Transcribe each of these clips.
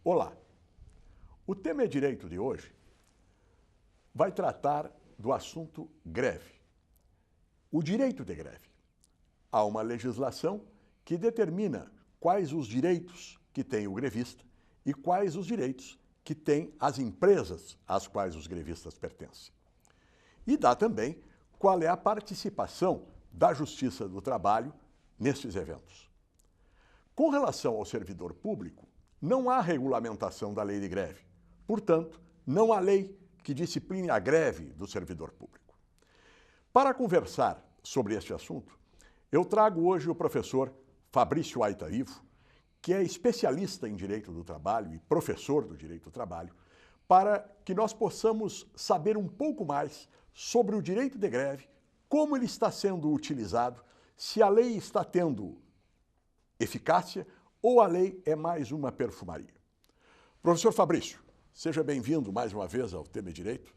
Olá, o tema é Direito de hoje vai tratar do assunto greve. O direito de greve. Há uma legislação que determina quais os direitos que tem o grevista e quais os direitos que têm as empresas às quais os grevistas pertencem. E dá também qual é a participação da Justiça do Trabalho nestes eventos. Com relação ao servidor público, não há regulamentação da lei de greve. Portanto, não há lei que discipline a greve do servidor público. Para conversar sobre este assunto, eu trago hoje o professor Fabrício Aita Ivo, que é especialista em Direito do Trabalho e professor do Direito do Trabalho, para que nós possamos saber um pouco mais sobre o direito de greve, como ele está sendo utilizado, se a lei está tendo eficácia ou a lei é mais uma perfumaria. Professor Fabrício, seja bem-vindo mais uma vez ao Tema Direito.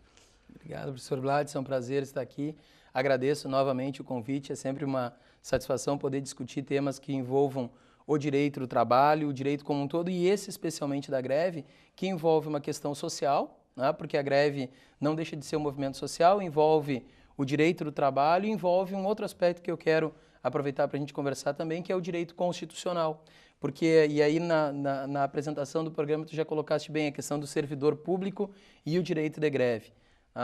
Obrigado, professor Vlad, é um prazer estar aqui. Agradeço novamente o convite, é sempre uma satisfação poder discutir temas que envolvam o direito do trabalho, o direito como um todo, e esse especialmente da greve, que envolve uma questão social, né, porque a greve não deixa de ser um movimento social, envolve o direito do trabalho e envolve um outro aspecto que eu quero aproveitar para a gente conversar também, que é o direito constitucional. Porque, e aí na apresentação do programa tu já colocaste bem a questão do servidor público e o direito de greve.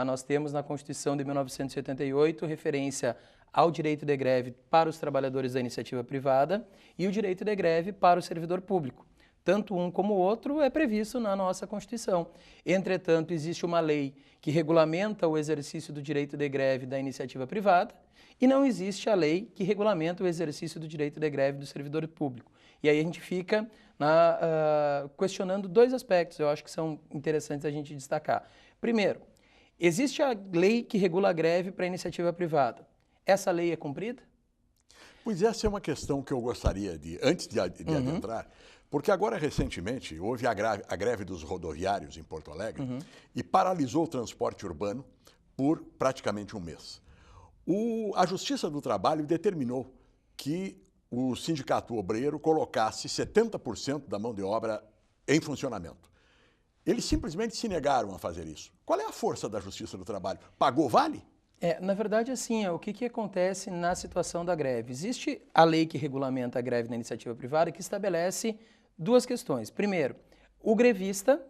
Nós temos na Constituição de 1988 referência ao direito de greve para os trabalhadores da iniciativa privada e o direito de greve para o servidor público. Tanto um como o outro é previsto na nossa Constituição. Entretanto, existe uma lei que regulamenta o exercício do direito de greve da iniciativa privada e não existe a lei que regulamenta o exercício do direito de greve do servidor público. E aí a gente fica questionando dois aspectos, eu acho que são interessantes a gente destacar. Primeiro, existe a lei que regula a greve para a iniciativa privada. Essa lei é cumprida? Pois essa é uma questão que eu gostaria de, antes de adentrar, porque agora recentemente houve a greve dos rodoviários em Porto Alegre e paralisou o transporte urbano por praticamente um mês. A Justiça do Trabalho determinou que o sindicato obreiro colocasse 70% da mão de obra em funcionamento. Eles simplesmente se negaram a fazer isso. Qual é a força da Justiça do Trabalho? Pagou vale? Na verdade, assim, o que acontece na situação da greve? Existe a lei que regulamenta a greve na iniciativa privada que estabelece duas questões. Primeiro, o grevista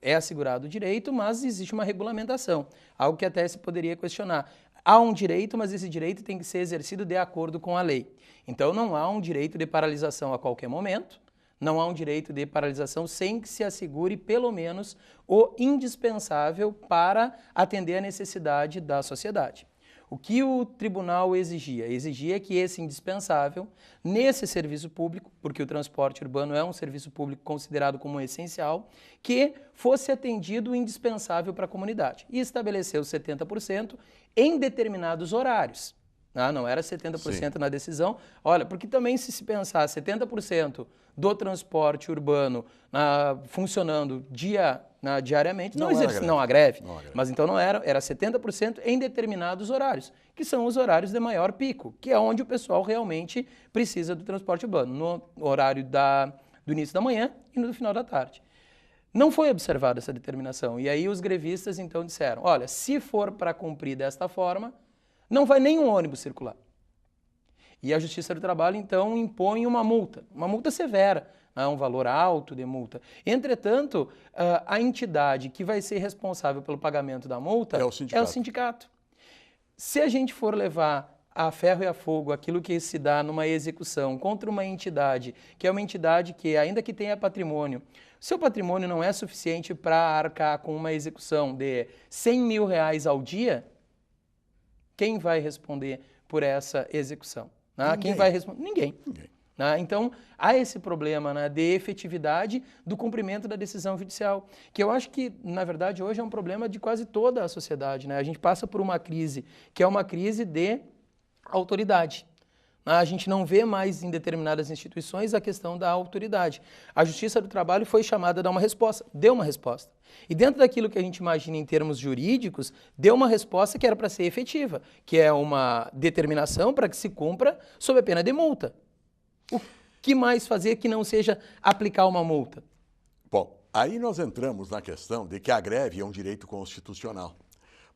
é assegurado o direito, mas existe uma regulamentação, algo que até se poderia questionar. Há um direito, mas esse direito tem que ser exercido de acordo com a lei. Então, não há um direito de paralisação a qualquer momento, não há um direito de paralisação sem que se assegure, pelo menos, o indispensável para atender a necessidade da sociedade. O que o tribunal exigia? Exigia que esse indispensável, nesse serviço público, porque o transporte urbano é um serviço público considerado como essencial, que fosse atendido o indispensável para a comunidade. E estabeleceu 70% em determinados horários. Não era 70% na decisão. Olha, porque também se pensar 70% do transporte urbano funcionando diariamente, não há greve. Mas então não era 70% em determinados horários, que são os horários de maior pico, que é onde o pessoal realmente precisa do transporte urbano, no horário do início da manhã e no final da tarde. Não foi observada essa determinação. E aí os grevistas então disseram, olha, se for para cumprir desta forma, não vai nenhum ônibus circular. E a Justiça do Trabalho, então, impõe uma multa severa, um valor alto de multa. Entretanto, a entidade que vai ser responsável pelo pagamento da multa é o sindicato. Se a gente for levar a ferro e a fogo aquilo que se dá numa execução contra uma entidade, que é uma entidade que, ainda que tenha patrimônio, seu patrimônio não é suficiente para arcar com uma execução de R$100 mil ao dia, quem vai responder por essa execução? Quem vai responder? Ninguém. Então, há esse problema de efetividade do cumprimento da decisão judicial, que eu acho que, na verdade, hoje é um problema de quase toda a sociedade. A gente passa por uma crise, que é uma crise de autoridade. A gente não vê mais em determinadas instituições a questão da autoridade. A Justiça do Trabalho foi chamada a dar uma resposta, deu uma resposta. E dentro daquilo que a gente imagina em termos jurídicos, deu uma resposta que era para ser efetiva, que é uma determinação para que se cumpra sob a pena de multa. O que mais fazer que não seja aplicar uma multa? Bom, aí nós entramos na questão de que a greve é um direito constitucional.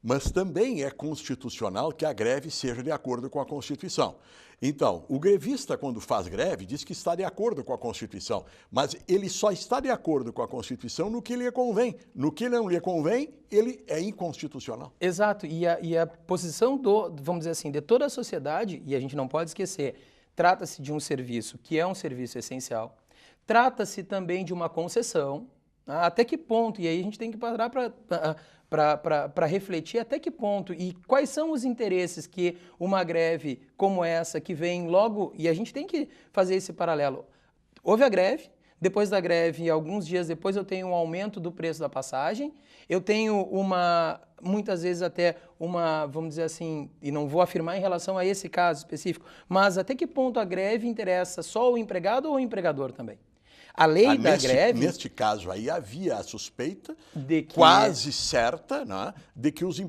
Mas também é constitucional que a greve seja de acordo com a Constituição. Então, o grevista, quando faz greve, diz que está de acordo com a Constituição, mas ele só está de acordo com a Constituição no que lhe convém. No que não lhe convém, ele é inconstitucional. Exato, e a posição vamos dizer assim, de toda a sociedade, e a gente não pode esquecer, trata-se de um serviço que é um serviço essencial, trata-se também de uma concessão, até que ponto, e aí a gente tem que parar para refletir até que ponto e quais são os interesses que uma greve como essa, que vem logo, e a gente tem que fazer esse paralelo. Houve a greve, depois da greve, alguns dias depois, eu tenho um aumento do preço da passagem, eu tenho muitas vezes até vamos dizer assim, e não vou afirmar em relação a esse caso específico, mas até que ponto a greve interessa só o empregado ou o empregador também? A lei da greve... Neste caso aí havia a suspeita, quase certa, né, de que os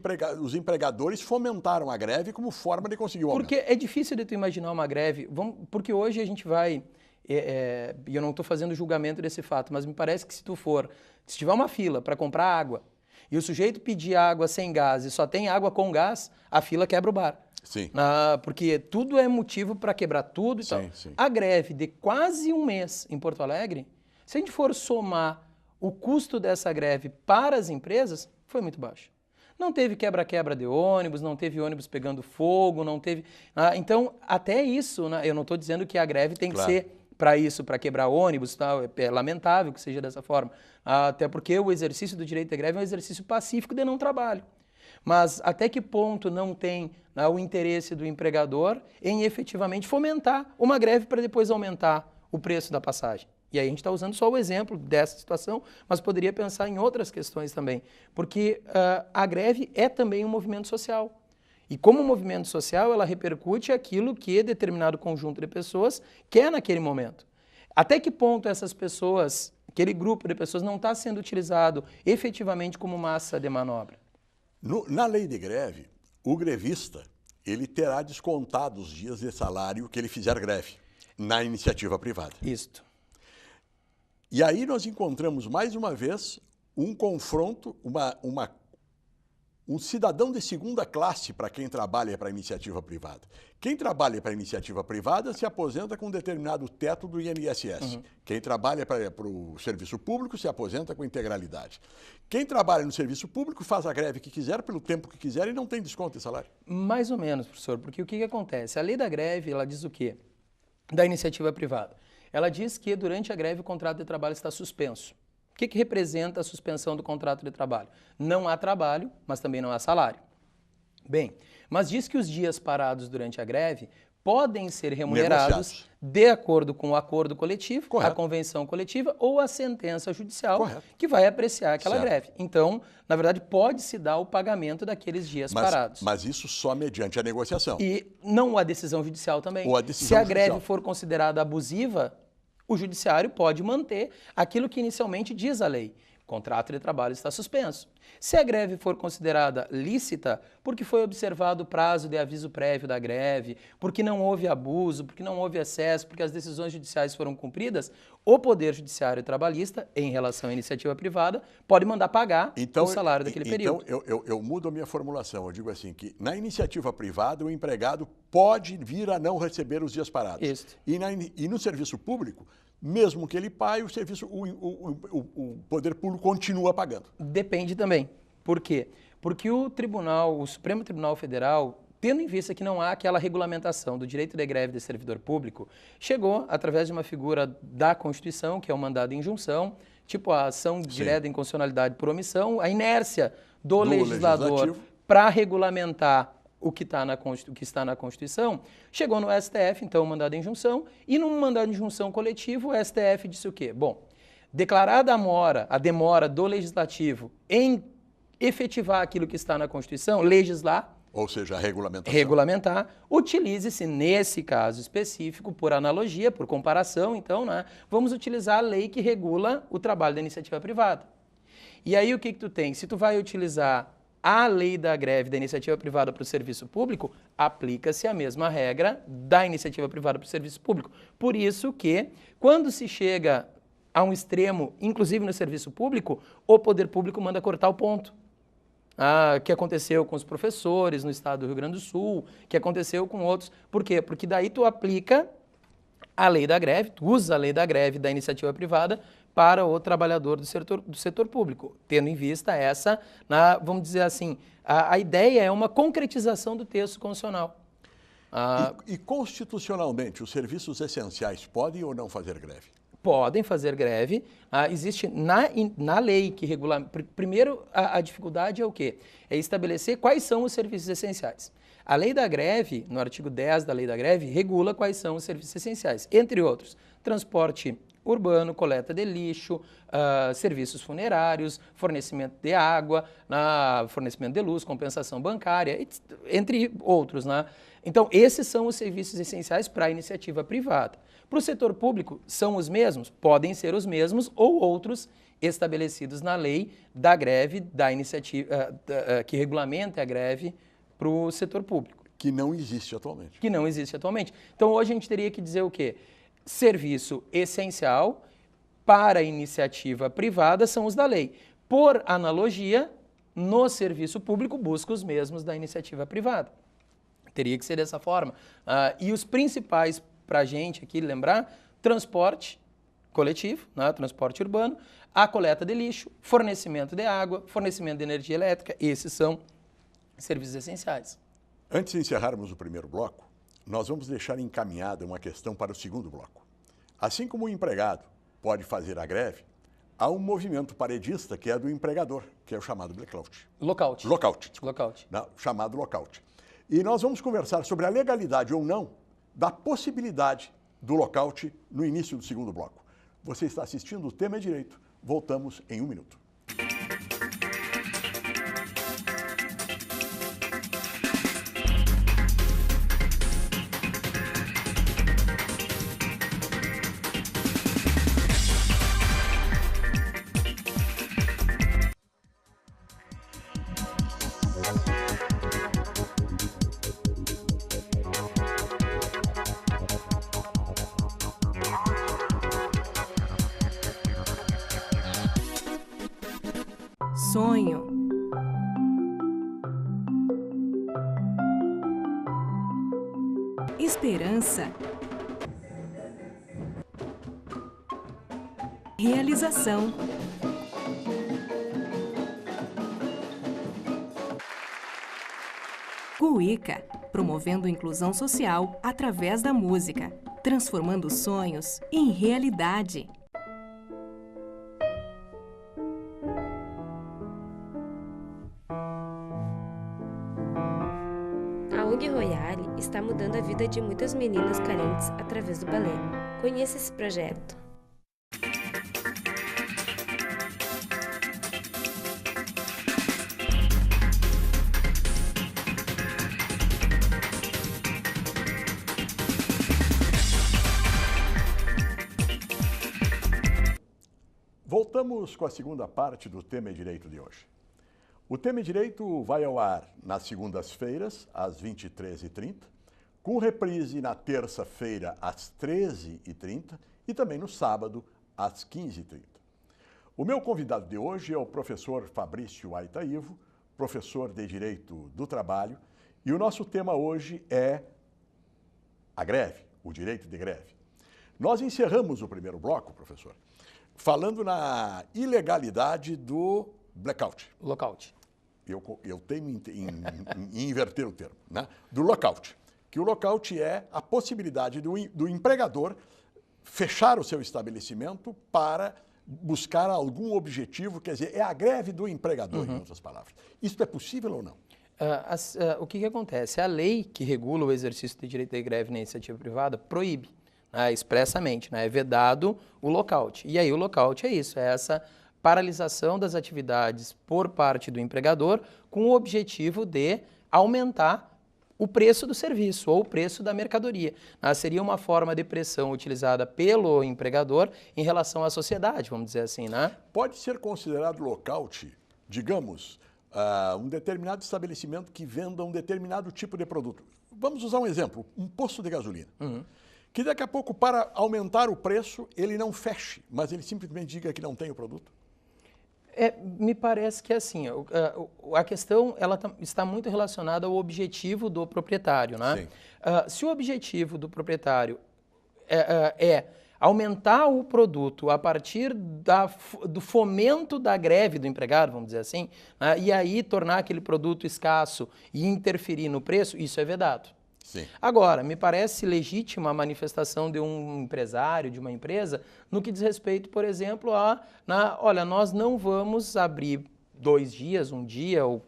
empregadores fomentaram a greve como forma de conseguir o aumento. Porque é difícil de tu imaginar uma greve, porque hoje a gente vai... E eu não estou fazendo julgamento desse fato, mas me parece que se tiver uma fila para comprar água e o sujeito pedir água sem gás e só tem água com gás, a fila quebra o bar. Sim. Porque tudo é motivo para quebrar tudo e tal. Sim. A greve de quase um mês em Porto Alegre, se a gente for somar o custo dessa greve para as empresas, foi muito baixo. Não teve quebra-quebra de ônibus, não teve ônibus pegando fogo, não teve... Então, até isso, eu não estou dizendo que a greve tem que ser para isso, para quebrar ônibus e tal, é lamentável que seja dessa forma. Até porque o exercício do direito de greve é um exercício pacífico de não trabalho. Mas até que ponto não tem o interesse do empregador em efetivamente fomentar uma greve para depois aumentar o preço da passagem? E aí a gente está usando só o exemplo dessa situação, mas poderia pensar em outras questões também. Porque a greve é também um movimento social. E como movimento social, ela repercute aquilo que determinado conjunto de pessoas quer naquele momento. Até que ponto essas pessoas, aquele grupo de pessoas, não está sendo utilizado efetivamente como massa de manobra? Na lei de greve, o grevista ele terá descontado os dias de salário que ele fizer greve na iniciativa privada. Isto. E aí nós encontramos mais uma vez um confronto, um cidadão de segunda classe para quem trabalha para a iniciativa privada. Quem trabalha para a iniciativa privada se aposenta com um determinado teto do INSS. Quem trabalha para o serviço público se aposenta com integralidade. Quem trabalha no serviço público faz a greve que quiser, pelo tempo que quiser e não tem desconto de salário. Mais ou menos, professor, porque o que acontece? A lei da greve, ela diz o quê? Da iniciativa privada. Ela diz que durante a greve o contrato de trabalho está suspenso. O que representa a suspensão do contrato de trabalho? Não há trabalho, mas também não há salário. Bem, mas diz que os dias parados durante a greve podem ser remunerados de acordo com o acordo coletivo, a convenção coletiva ou a sentença judicial que vai apreciar aquela greve. Então, na verdade, pode-se dar o pagamento daqueles dias parados. Mas isso só mediante a negociação. E não a decisão judicial também. Ou a decisão Se a judicial greve for considerada abusiva, o judiciário pode manter aquilo que inicialmente diz a lei. O contrato de trabalho está suspenso. Se a greve for considerada lícita, porque foi observado o prazo de aviso prévio da greve, porque não houve abuso, porque não houve excesso, porque as decisões judiciais foram cumpridas, o Poder Judiciário Trabalhista, em relação à iniciativa privada, pode mandar pagar o salário daquele período. Então, eu mudo a minha formulação. Eu digo assim, que na iniciativa privada, o empregado pode vir a não receber os dias parados. Isso. E no serviço público, mesmo que ele pague, o poder público continua pagando. Depende também. Por quê? Porque o Supremo Tribunal Federal, tendo em vista que não há aquela regulamentação do direito de greve de servidor público, chegou, através de uma figura da Constituição, que é o mandado de injunção, tipo a ação direta de inconstitucionalidade por omissão, a inércia do legislador para regulamentar o que está na Constituição, chegou no STF, então, o mandado de injunção, e num mandado de injunção coletivo, o STF disse o quê? Bom, declarada a demora do Legislativo em efetivar aquilo que está na Constituição, legislar, ou seja, regulamentar, utilize-se, nesse caso específico, por analogia, por comparação, então, vamos utilizar a lei que regula o trabalho da iniciativa privada. E aí o que tu tem? Se tu vai utilizar a lei da greve da iniciativa privada para o serviço público, aplica-se a mesma regra da iniciativa privada para o serviço público. Por isso que, quando se chega a um extremo, inclusive no serviço público, o poder público manda cortar o ponto. Que aconteceu com os professores no estado do Rio Grande do Sul, que aconteceu com outros. Por quê? Porque daí tu aplica a lei da greve, tu usa a lei da greve da iniciativa privada para o trabalhador do setor público, tendo em vista essa, vamos dizer assim, a ideia é uma concretização do texto constitucional. E constitucionalmente, os serviços essenciais podem ou não fazer greve? Podem fazer greve. Existe na lei que regula... Primeiro, a dificuldade é o quê? É estabelecer quais são os serviços essenciais. A lei da greve, no artigo 10 da lei da greve, regula quais são os serviços essenciais. Entre outros, transporte urbano, coleta de lixo, serviços funerários, fornecimento de água, fornecimento de luz, compensação bancária, entre outros. Então, esses são os serviços essenciais para a iniciativa privada. Para o setor público, são os mesmos? Podem ser os mesmos ou outros estabelecidos na lei da greve, da iniciativa que regulamenta a greve para o setor público. Que não existe atualmente. Que não existe atualmente. Então, hoje a gente teria que dizer o quê? Serviço essencial para a iniciativa privada são os da lei. Por analogia, no serviço público, busca os mesmos da iniciativa privada. Teria que ser dessa forma. E os principais para a gente aqui lembrar, transporte coletivo, transporte urbano, a coleta de lixo, fornecimento de água, fornecimento de energia elétrica, esses são serviços essenciais. Antes de encerrarmos o primeiro bloco, nós vamos deixar encaminhada uma questão para o segundo bloco. Assim como o empregado pode fazer a greve, há um movimento paredista que é do empregador, que é o chamado blackout. Lockout. Lockout. Chamado lockout. E nós vamos conversar sobre a legalidade ou não da possibilidade do lockout no início do segundo bloco. Você está assistindo o Tema é Direito. Voltamos em 1 minuto. Sonho. Esperança. Realização. Cuíca, promovendo inclusão social através da música, transformando sonhos em realidade. A ONG Royale está mudando a vida de muitas meninas carentes através do balé. Conheça esse projeto. Voltamos com a segunda parte do Tema é Direito de hoje. O Tema é Direito vai ao ar nas segundas-feiras, às 23h30, com reprise na terça-feira, às 13h30 e também no sábado, às 15h30. O meu convidado de hoje é o professor Fabrício Aitaivo, professor de Direito do Trabalho, e o nosso tema hoje é a greve, o direito de greve. Nós encerramos o primeiro bloco, professor, falando na ilegalidade do blackout. Lockout. Eu tenho em inverter o termo, né? Do lockout. Que o lockout é a possibilidade do empregador fechar o seu estabelecimento para buscar algum objetivo, quer dizer, é a greve do empregador, em outras palavras. Isso é possível ou não? O que acontece? A lei que regula o exercício do direito de greve na iniciativa privada proíbe expressamente, é vedado o lockout. E aí o lockout é isso, é essa paralisação das atividades por parte do empregador com o objetivo de aumentar o preço do serviço ou o preço da mercadoria. Seria uma forma de pressão utilizada pelo empregador em relação à sociedade, vamos dizer assim, né? Pode ser considerado lockout, digamos, um determinado estabelecimento que venda um determinado tipo de produto. Vamos usar um exemplo, um posto de gasolina. que daqui a pouco, para aumentar o preço, ele não feche, mas ele simplesmente diga que não tem o produto? Me parece que é assim, a questão ela está muito relacionada ao objetivo do proprietário, né? Sim. Se o objetivo do proprietário é aumentar o produto a partir do fomento da greve do empregado, vamos dizer assim, né? E aí tornar aquele produto escasso e interferir no preço, isso é vedado. Sim. Agora, me parece legítima a manifestação de um empresário, de uma empresa, no que diz respeito, por exemplo, olha, nós não vamos abrir 2 dias, um dia, ou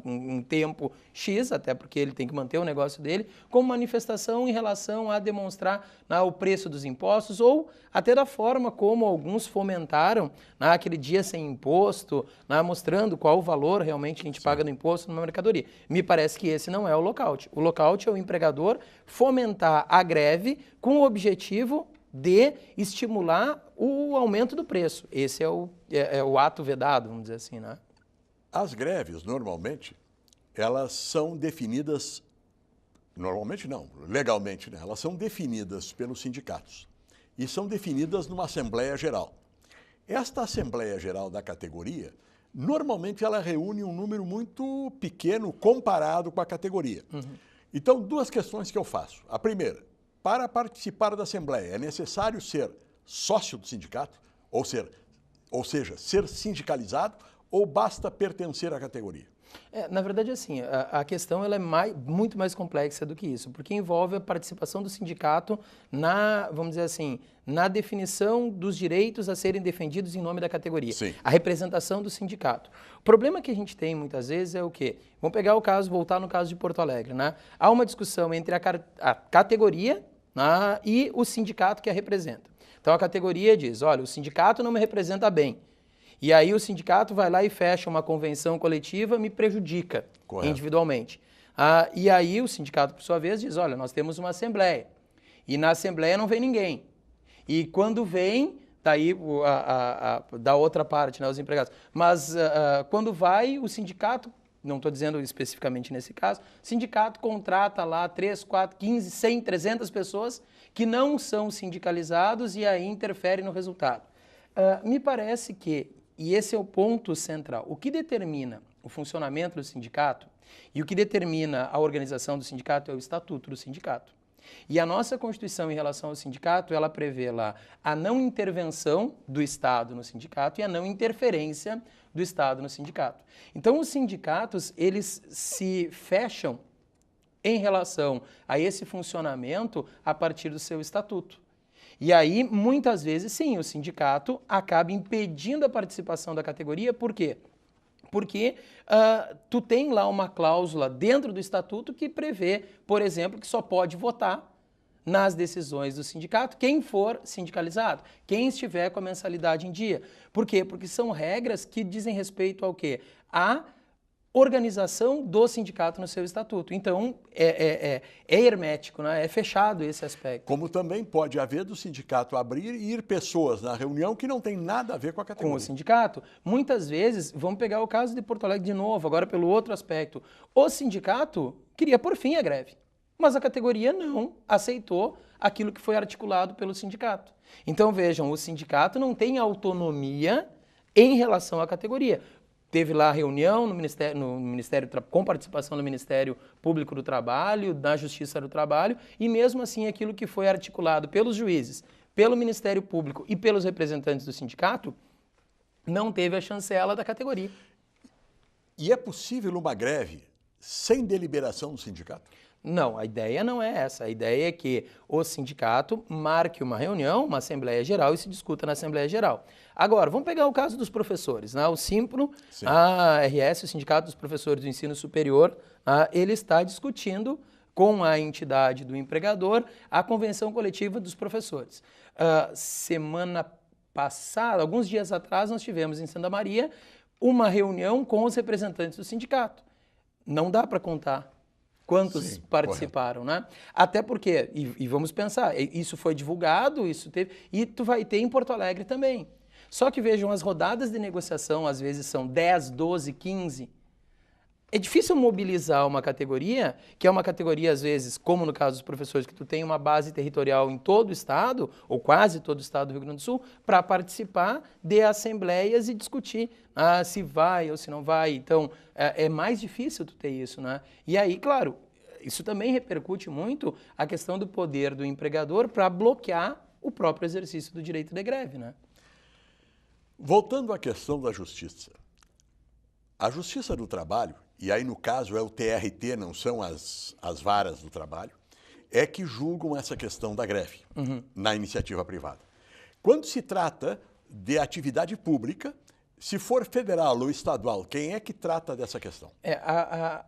um tempo X, até porque ele tem que manter o negócio dele, como manifestação em relação a demonstrar o preço dos impostos, ou até da forma como alguns fomentaram aquele dia sem imposto, mostrando qual o valor realmente que a gente paga no imposto numa mercadoria. Me parece que esse não é o lockout. O lockout é o empregador fomentar a greve com o objetivo de estimular o aumento do preço. Esse é o ato vedado, vamos dizer assim, né? As greves, normalmente, elas são definidas, normalmente não, legalmente, né? Elas são definidas pelos sindicatos e são definidas numa Assembleia Geral. Esta Assembleia Geral da categoria, normalmente ela reúne um número muito pequeno comparado com a categoria. Então, 2 questões que eu faço. A primeira, para participar da Assembleia, é necessário ser sócio do sindicato, ou seja, ser sindicalizado, ou basta pertencer à categoria? Na verdade, assim, a questão ela é muito mais complexa do que isso, porque envolve a participação do sindicato vamos dizer assim, na definição dos direitos a serem defendidos em nome da categoria. Sim. A representação do sindicato. O problema que a gente tem muitas vezes é o quê? Vamos pegar voltar no caso de Porto Alegre, né? Há uma discussão entre a categoria e o sindicato que a representa. Então a categoria diz, olha, o sindicato não me representa bem. E aí o sindicato vai lá e fecha uma convenção coletiva, me prejudica. Correto. Individualmente. E aí o sindicato, por sua vez, diz, olha, nós temos uma assembleia. E na assembleia não vem ninguém. E quando vem, daí da outra parte, né, os empregados. Mas quando vai, o sindicato, não estou dizendo especificamente nesse caso, o sindicato contrata lá 3, 4, 15, 100, 300 pessoas que não são sindicalizados e aí interferem no resultado. Me parece que, e esse é o ponto central, o que determina o funcionamento do sindicato e o que determina a organização do sindicato é o estatuto do sindicato. E a nossa Constituição em relação ao sindicato, ela prevê lá a não intervenção do Estado no sindicato e a não interferência do Estado no sindicato. Então, os sindicatos, eles se fecham em relação a esse funcionamento a partir do seu estatuto. E aí, muitas vezes, sim, o sindicato acaba impedindo a participação da categoria, por quê? Porque tu tem lá uma cláusula dentro do estatuto que prevê, por exemplo, que só pode votar nas decisões do sindicato quem for sindicalizado, quem estiver com a mensalidade em dia. Por quê? Porque são regras que dizem respeito ao quê? A organização do sindicato no seu estatuto. Então, é hermético, né? É fechado esse aspecto. Como também pode haver do sindicato abrir e ir pessoas na reunião que não tem nada a ver com a categoria. Com o sindicato. Muitas vezes, vamos pegar o caso de Porto Alegre de novo, agora pelo outro aspecto. O sindicato queria por fim a greve, mas a categoria não aceitou aquilo que foi articulado pelo sindicato. Então, vejam, o sindicato não tem autonomia em relação à categoria. Teve lá reunião no Ministério com participação do Ministério Público do Trabalho, da Justiça do Trabalho, e mesmo assim aquilo que foi articulado pelos juízes, pelo Ministério Público e pelos representantes do sindicato, não teve a chancela da categoria. E é possível uma greve sem deliberação do sindicato? Não, a ideia não é essa. A ideia é que o sindicato marque uma reunião, uma Assembleia Geral e se discuta na Assembleia Geral. Agora, vamos pegar o caso dos professores, né? O Simpro, sim, a RS, o Sindicato dos Professores do Ensino Superior, ele está discutindo com a entidade do empregador a convenção coletiva dos professores. Semana passada, alguns dias atrás, nós tivemos em Santa Maria uma reunião com os representantes do sindicato. Não dá para contar quantos participaram, correto, né? Até porque, e vamos pensar, isso foi divulgado, isso teve, e tu vai ter em Porto Alegre também. Só que vejam, as rodadas de negociação às vezes são 10, 12, 15. é difícil mobilizar uma categoria, que é uma categoria, às vezes, como no caso dos professores, que tu tem uma base territorial em todo o estado, ou quase todo o estado do Rio Grande do Sul, para participar de assembleias e discutir se vai ou se não vai. Então, é mais difícil tu ter isso, né? E aí, claro, isso também repercute muito a questão do poder do empregador para bloquear o próprio exercício do direito de greve, né? Voltando à questão da justiça. A Justiça do Trabalho, e aí no caso é o TRT, não são as varas do trabalho, é que julgam essa questão da greve na iniciativa privada. Quando se trata de atividade pública, se for federal ou estadual, quem é que trata dessa questão?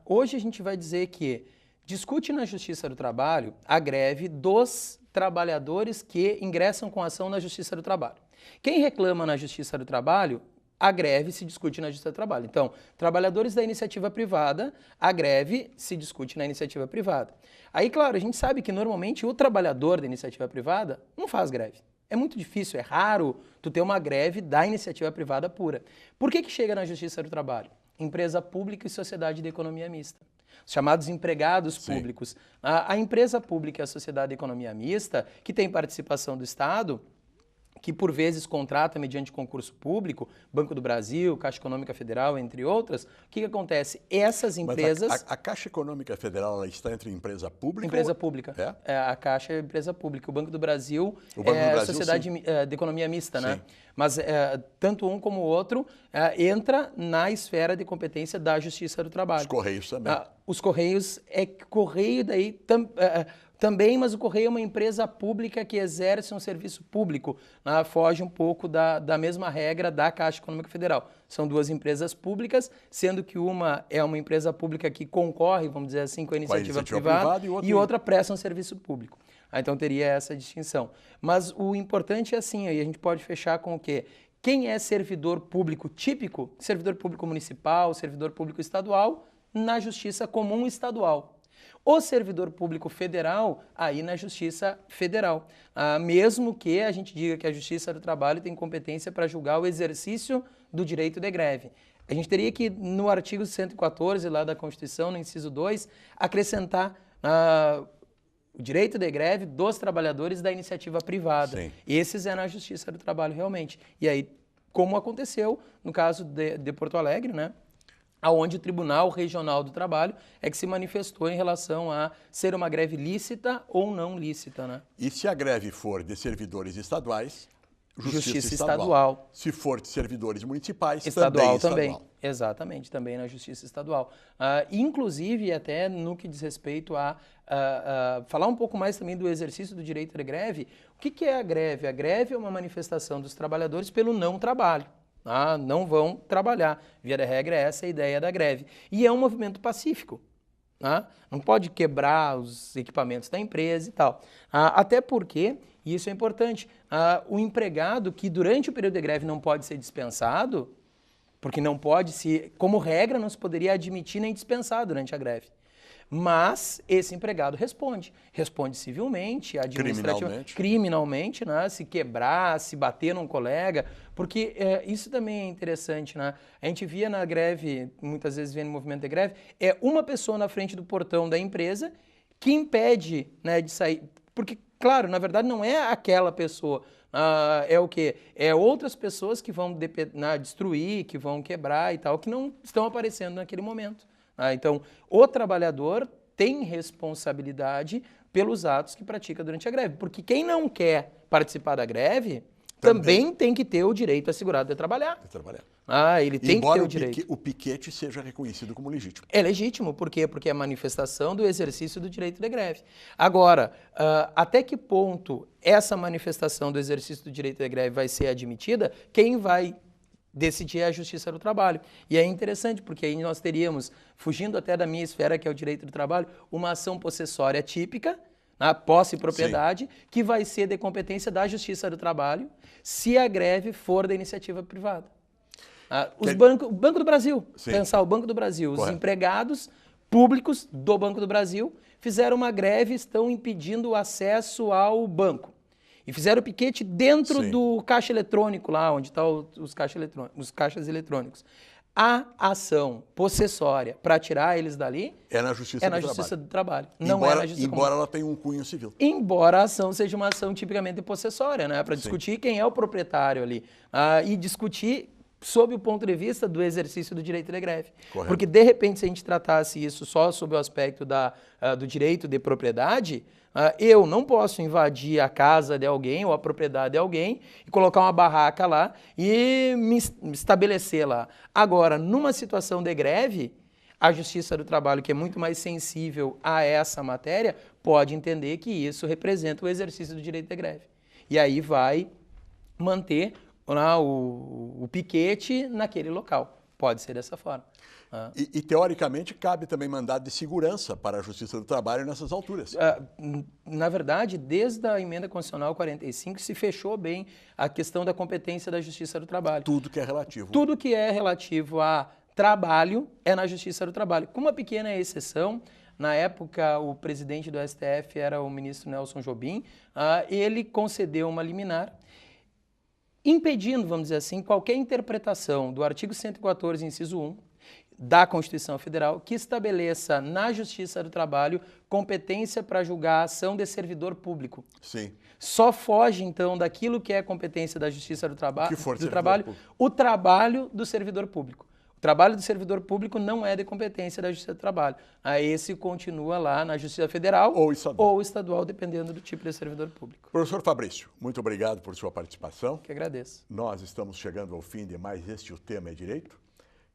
Hoje a gente vai dizer que discute na Justiça do Trabalho a greve dos trabalhadores que ingressam com ação na Justiça do Trabalho. Quem reclama na Justiça do Trabalho, a greve se discute na Justiça do Trabalho. Então, trabalhadores da iniciativa privada, a greve se discute na iniciativa privada. Aí, claro, a gente sabe que normalmente o trabalhador da iniciativa privada não faz greve. É muito difícil, é raro tu ter uma greve da iniciativa privada pura. Por que chega na Justiça do Trabalho? Empresa pública e sociedade de economia mista. Os chamados empregados públicos. A empresa pública e a sociedade de economia mista, que tem participação do Estado, que por vezes contrata mediante concurso público, Banco do Brasil, Caixa Econômica Federal, entre outras, o que acontece? Essas empresas... Mas a Caixa Econômica Federal ela está entre empresa pública? Empresa pública. A Caixa é empresa pública. O Banco do Brasil sociedade de economia mista, sim, né? Mas tanto um como o outro entra na esfera de competência da Justiça do Trabalho. Os Correios também. Os Correios Correio daí... Também, mas o Correio é uma empresa pública que exerce um serviço público, foge um pouco da mesma regra da Caixa Econômica Federal. São duas empresas públicas, sendo que uma é uma empresa pública que concorre, vamos dizer assim, com a iniciativa privada e outra presta um serviço público. Então teria essa distinção. Mas o importante é assim, aí a gente pode fechar com o quê? Quem é servidor público típico, servidor público municipal, servidor público estadual, na Justiça Comum Estadual. O servidor público federal, aí na Justiça Federal. Mesmo que a gente diga que a Justiça do Trabalho tem competência para julgar o exercício do direito de greve. A gente teria que, no artigo 114 lá da Constituição, no inciso 2, acrescentar o direito de greve dos trabalhadores da iniciativa privada. Sim. Esses é na Justiça do Trabalho, realmente. E aí, como aconteceu no caso de Porto Alegre, né? Onde o Tribunal Regional do Trabalho é que se manifestou em relação a ser uma greve lícita ou não lícita, né? E se a greve for de servidores estaduais, Justiça Estadual. Se for de servidores municipais, estadual também. Estadual. Exatamente, também na Justiça Estadual. Inclusive, até no que diz respeito a falar um pouco mais também do exercício do direito de greve, o que é a greve? A greve é uma manifestação dos trabalhadores pelo não trabalho. Não vão trabalhar. Via de regra, essa é a ideia da greve. E é um movimento pacífico. Não pode quebrar os equipamentos da empresa e tal. Até porque, e isso é importante, o empregado que durante o período de greve não pode ser dispensado, porque não pode se, como regra, não se poderia admitir nem dispensar durante a greve. Mas esse empregado responde civilmente, administrativamente, criminalmente, né? Se quebrar, se bater num colega, porque isso também é interessante, né? A gente via na greve, muitas vezes vê no movimento de greve, é uma pessoa na frente do portão da empresa que impede, né, de sair, porque, claro, na verdade não é aquela pessoa, é o quê? É outras pessoas que vão destruir, que vão quebrar e tal, que não estão aparecendo naquele momento. Então, o trabalhador tem responsabilidade pelos atos que pratica durante a greve, porque quem não quer participar da greve também tem que ter o direito assegurado de trabalhar. Ele tem que ter o direito. Embora o piquete seja reconhecido como legítimo. É legítimo, por quê? Porque é a manifestação do exercício do direito de greve. Agora, até que ponto essa manifestação do exercício do direito de greve vai ser admitida, quem vai decidir a Justiça do Trabalho. E é interessante, porque aí nós teríamos, fugindo até da minha esfera, que é o direito do trabalho, uma ação possessória típica, a posse e propriedade, que vai ser de competência da Justiça do Trabalho, se a greve for da iniciativa privada. O Banco do Brasil, pensar o Banco do Brasil, os empregados públicos do Banco do Brasil fizeram uma greve, estão impedindo o acesso ao banco. E fizeram o piquete dentro do caixa eletrônico, lá onde estão os caixas eletrônicos. A ação possessória para tirar eles dali É na Justiça do Justiça Trabalho. do Trabalho. Não é na Justiça Comum. Embora ela tenha um cunho civil. Embora a ação seja uma ação tipicamente possessória, né? Para discutir quem é o proprietário ali. E discutir sob o ponto de vista do exercício do direito de greve. Correto. Porque, de repente, se a gente tratasse isso só sob o aspecto do direito de propriedade, eu não posso invadir a casa de alguém ou a propriedade de alguém e colocar uma barraca lá e me estabelecer lá. Agora, numa situação de greve, a Justiça do Trabalho, que é muito mais sensível a essa matéria, pode entender que isso representa o exercício do direito de greve. E aí vai manter o piquete naquele local. Pode ser dessa forma. E, teoricamente, cabe também mandado de segurança para a Justiça do Trabalho nessas alturas. Na verdade, desde a Emenda Constitucional 45, se fechou bem a questão da competência da Justiça do Trabalho. Tudo que é relativo. Tudo que é relativo a trabalho é na Justiça do Trabalho. Com uma pequena exceção, na época o presidente do STF era o ministro Nelson Jobim, ele concedeu uma liminar impedindo, vamos dizer assim, qualquer interpretação do artigo 114, inciso 1, da Constituição Federal, que estabeleça na Justiça do Trabalho competência para julgar a ação de servidor público. Sim. Só foge, então, daquilo que é competência da Justiça do Trabalho, o trabalho do servidor público. O trabalho do servidor público não é de competência da Justiça do Trabalho. Esse continua lá na Justiça Federal ou estadual, dependendo do tipo de servidor público. Professor Fabrício, muito obrigado por sua participação. Que agradeço. Nós estamos chegando ao fim de mais este O Tema é Direito,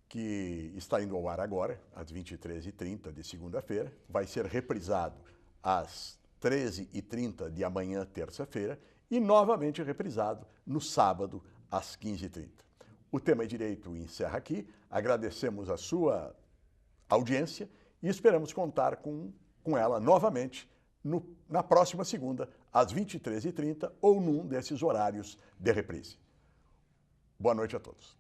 que está indo ao ar agora, às 23h30 de segunda-feira. Vai ser reprisado às 13h30 de amanhã, terça-feira, e novamente reprisado no sábado, às 15h30. O Tema é Direito encerra aqui. Agradecemos a sua audiência e esperamos contar com ela novamente na próxima segunda, às 23h30 ou num desses horários de reprise. Boa noite a todos.